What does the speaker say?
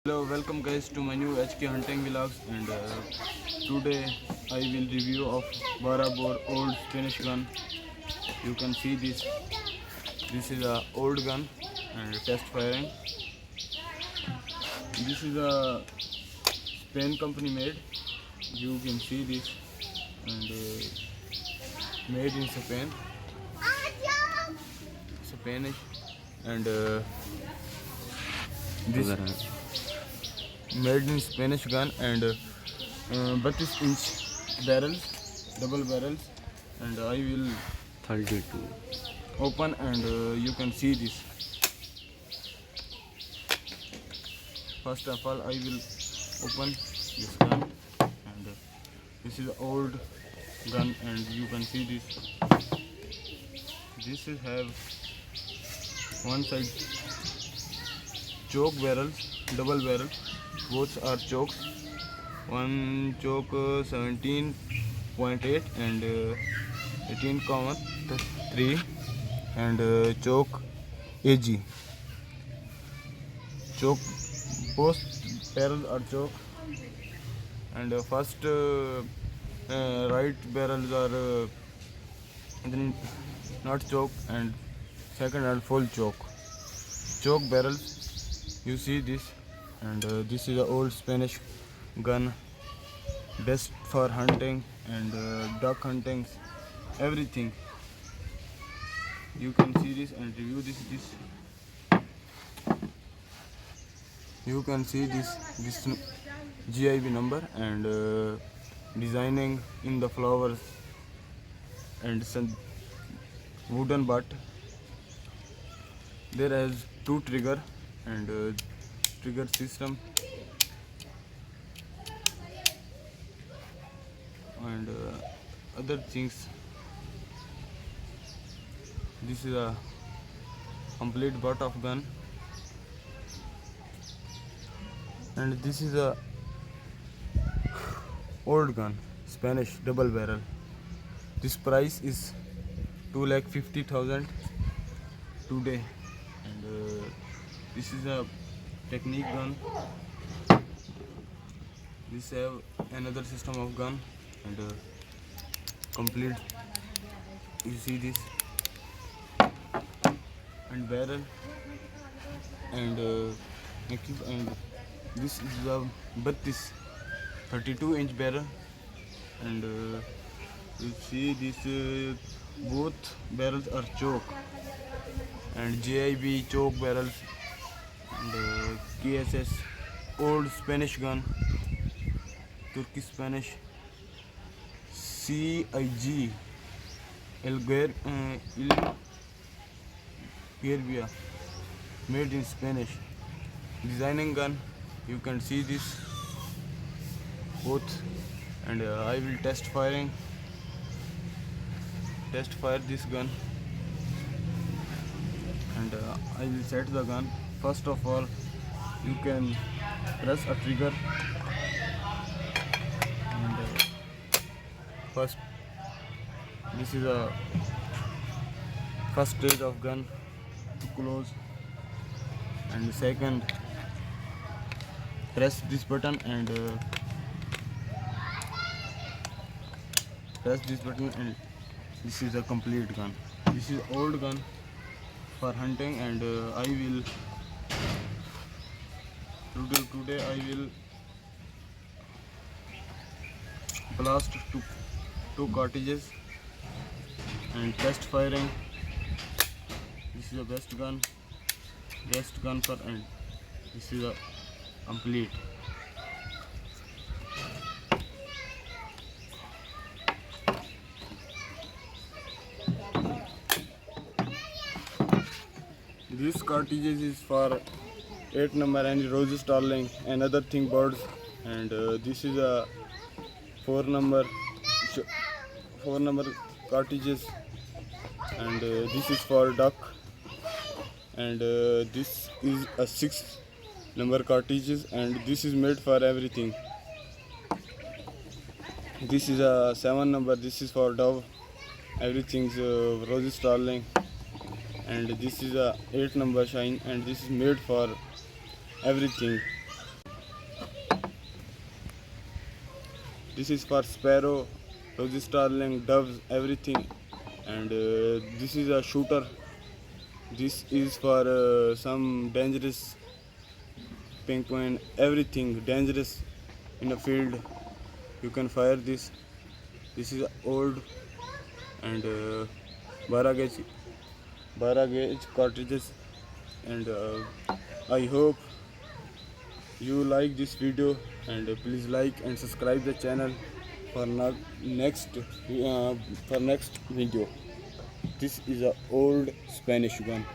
Hello, welcome guys to my new HK hunting vlogs, and today I will review of Barabor old Spanish gun. You can see this. This is a old gun and test firing. This is a Spain company made. You can see this, and made in Spain, Spanish, and this made in Spanish gun, and 32-inch barrels, double barrels, and I will 32. open, and you can see this. First of all, I will open this gun, and this is an old gun, and you can see this. This is have one side choke barrels, double barrel. Both are chokes. One choke 17.8 and 18,3, and choke AG. Choke, both barrels are choke, and first right barrels are not choke, and second are full choke. Choke barrels, you see this, and this is an old Spanish gun, best for hunting and duck hunting, everything. You can see this and review this. You can see this GIB number, and designing in the flowers and some wooden butt. There is two trigger and trigger system, and other things. This is a complete butt of gun, and this is a old gun, Spanish double barrel. This price is 2,50,000 today, and this is a technique gun. This have another system of gun, and complete. You see this, and barrel, and and this is a 32-inch barrel, and you see this. Both barrels are choke, and JIB choke barrels, and KSS old Spanish gun, Turkish Spanish, CIG Elguerbia, made in Spanish. Designing gun, you can see this both, and I will test fire this gun, and I will set the gun. First of all, you can press a trigger, and first, this is a first stage of gun to close, and second, press this button, and this is a complete gun. This is old gun for hunting, and I will today I will blast two cartridges and test firing. This is the best gun for, and this is a complete. This cartridges is for 8 number and rose starling and other thing birds, and this is a 4 number cartridges, and this is for duck, and this is a 6 number cartridges, and this is made for everything. This is a 7 number, this is for dove, everything's rose starling, and this is a 8 number shine, and this is made for everything. This is for sparrow, rosy starling, doves, everything. And this is a shooter. This is for some dangerous penguin, everything dangerous in a field. You can fire this. This is old and 12 gauge cartridges. And I hope you like this video, and please like and subscribe the channel for next video. This is a old Spanish gun.